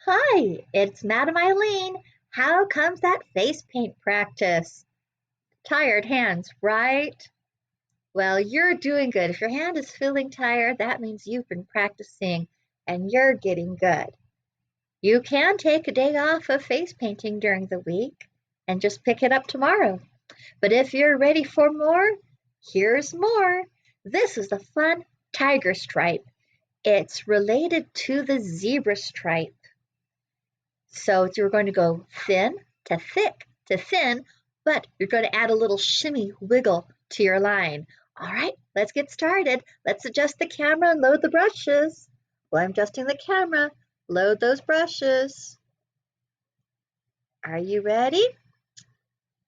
Hi, it's Madam Eileen. How comes that face paint practice? Tired hands, right? Well, you're doing good. If your hand is feeling tired, that means you've been practicing and you're getting good. You can take a day off of face painting during the week and just pick it up tomorrow. But if you're ready for more, here's more. This is the fun tiger stripe. It's related to the zebra stripe. So you're going to go thin to thick to thin, but you're going to add a little shimmy wiggle to your line. All right, let's get started. Let's adjust the camera and load the brushes. Well, I'm adjusting the camera. Load those brushes. Are you ready?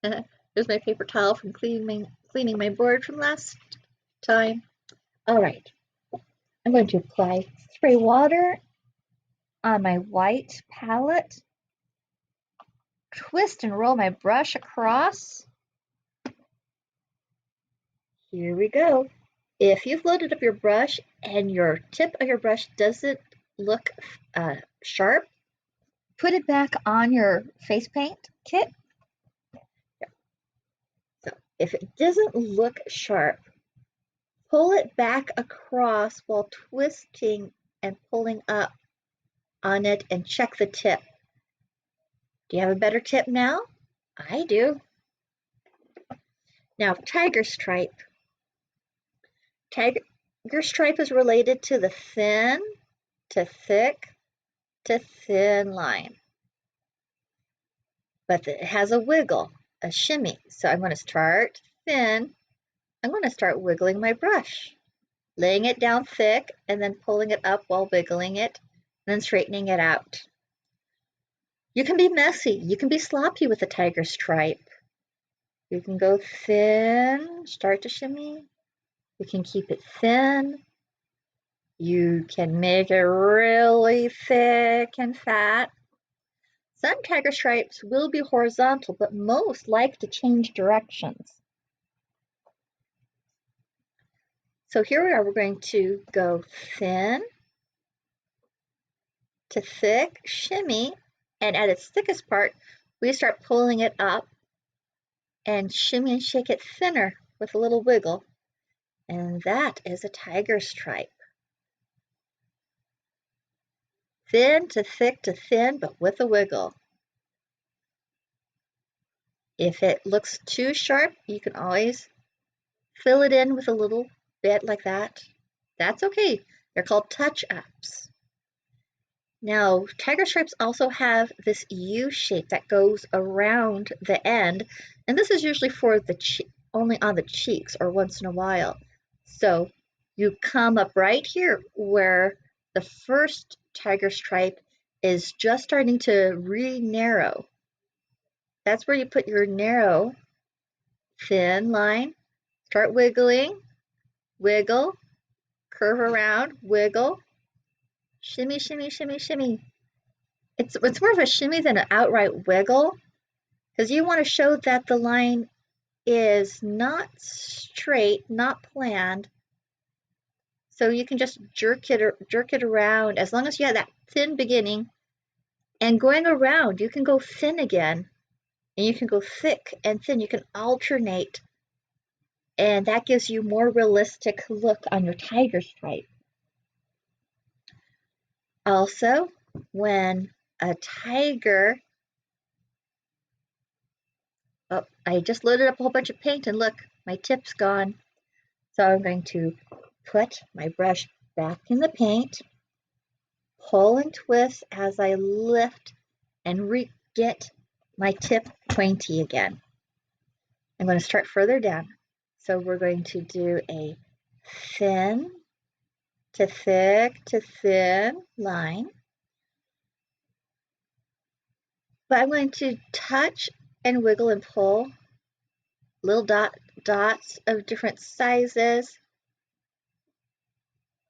Here's my paper towel from cleaning my board from last time. All right, I'm going to spray water on my white palette, twist and roll my brush across. Here we go. If you've loaded up your brush and your tip of your brush doesn't look sharp, put it back on your face paint kit. So if it doesn't look sharp, pull it back across while twisting and pulling up on it and check the tip. Do you have a better tip now? I do. Now, tiger stripe. Tiger stripe is related to the thin to thick to thin line. But it has a wiggle, a shimmy. So I'm going to start thin. I'm going to start wiggling my brush, laying it down thick and then pulling it up while wiggling it, and then straightening it out. You can be messy. You can be sloppy with a tiger stripe. You can go thin, start to shimmy. You can keep it thin. You can make it really thick and fat. Some tiger stripes will be horizontal, but most like to change directions. So here we are, we're going to go thin to thick, shimmy, and at its thickest part, we start pulling it up and shimmy and shake it thinner with a little wiggle. And that is a tiger stripe. Thin to thick to thin, but with a wiggle. If it looks too sharp, you can always fill it in with a little bit like that. That's okay. They're called touch-ups. Now, tiger stripes also have this U shape that goes around the end, and this is usually for the only on the cheeks or once in a while. So you come up right here where the first tiger stripe is just starting to re-narrow. That's where you put your narrow, thin line, start wiggling, wiggle, curve around, wiggle, shimmy, shimmy, shimmy, shimmy. It's more of a shimmy than an outright wiggle, because you want to show that the line is not straight, not planned. So you can just jerk it around as long as you have that thin beginning. And going around, you can go thin again, and you can go thick and thin. You can alternate, and that gives you more realistic look on your tiger stripe. Also, when a tiger, oh, I just loaded up a whole bunch of paint and look, my tip's gone. So I'm going to put my brush back in the paint, pull and twist as I lift and get my tip pointy again. I'm going to start further down. So we're going to do a thin to thick to thin line. But I'm going to touch and wiggle and pull little dots of different sizes.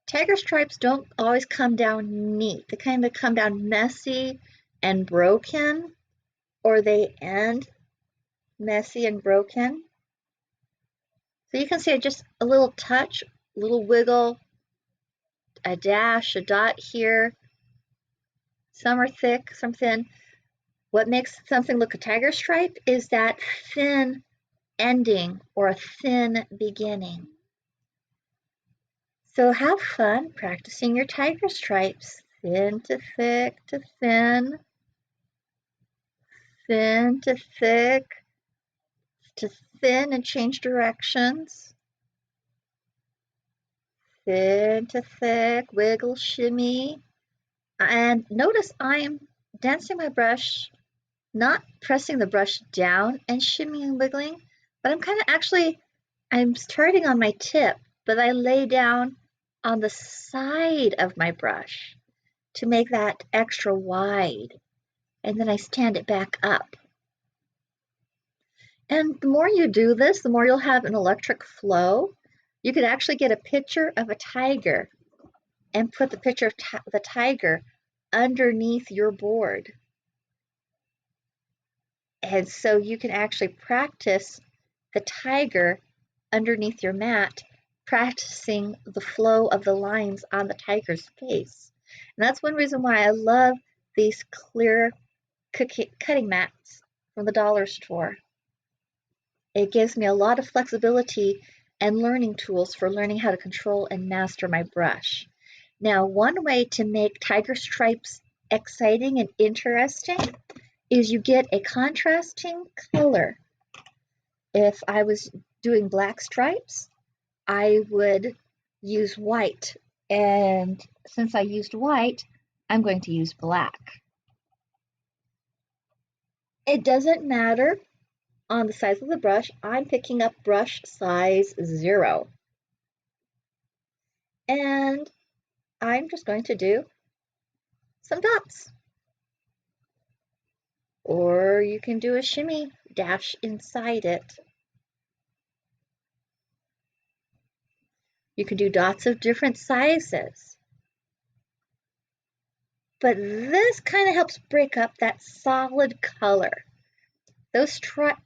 Tiger stripes don't always come down neat. They kind of come down messy and broken, or they end messy and broken. So you can see just a little touch, a little wiggle, a dash, a dot here. Some are thick, some thin. What makes something look a tiger stripe is that thin ending or a thin beginning. So have fun practicing your tiger stripes. Thin to thick to thin, thin to thick to thin and change directions. Thin to thick, wiggle, shimmy. And notice I'm dancing my brush, not pressing the brush down and shimmying and wiggling, but I'm starting on my tip, but I lay down on the side of my brush to make that extra wide. And then I stand it back up. And the more you do this, the more you'll have an electric flow. You could actually get a picture of a tiger and put the picture of the tiger underneath your board. And so you can actually practice the tiger underneath your mat, practicing the flow of the lines on the tiger's face. And that's one reason why I love these clear cutting mats from the dollar store. It gives me a lot of flexibility and learning tools for learning how to control and master my brush. Now, one way to make tiger stripes exciting and interesting is you get a contrasting color. If I was doing black stripes, I would use white. And since I used white, I'm going to use black. It doesn't matter on the size of the brush. I'm picking up brush size 0. And I'm just going to do some dots. Or you can do a shimmy dash inside it. You can do dots of different sizes. But this kind of helps break up that solid color. Those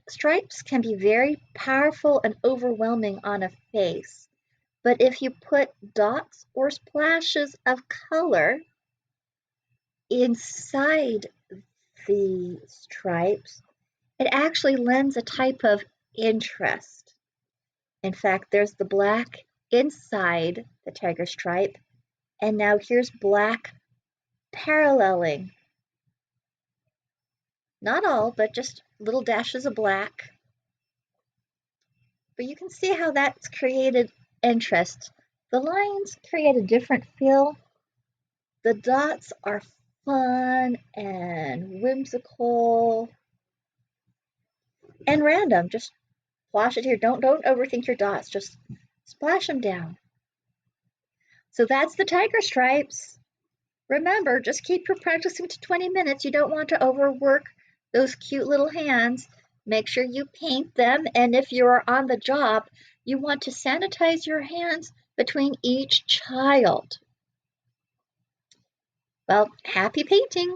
stripes can be very powerful and overwhelming on a face. But if you put dots or splashes of color inside the stripes, it actually lends a type of interest. In fact, there's the black inside the tiger stripe, and now here's black paralleling. Not all, but just little dashes of black. But you can see how that's created interest. The lines create a different feel. The dots are fun and whimsical and random. Just flash it here. Don't overthink your dots. Just splash them down. So that's the tiger stripes. Remember, just keep practicing to 20 minutes. You don't want to overwork those cute little hands. Make sure you paint them, and if you are on the job, you want to sanitize your hands between each child. Well, happy painting!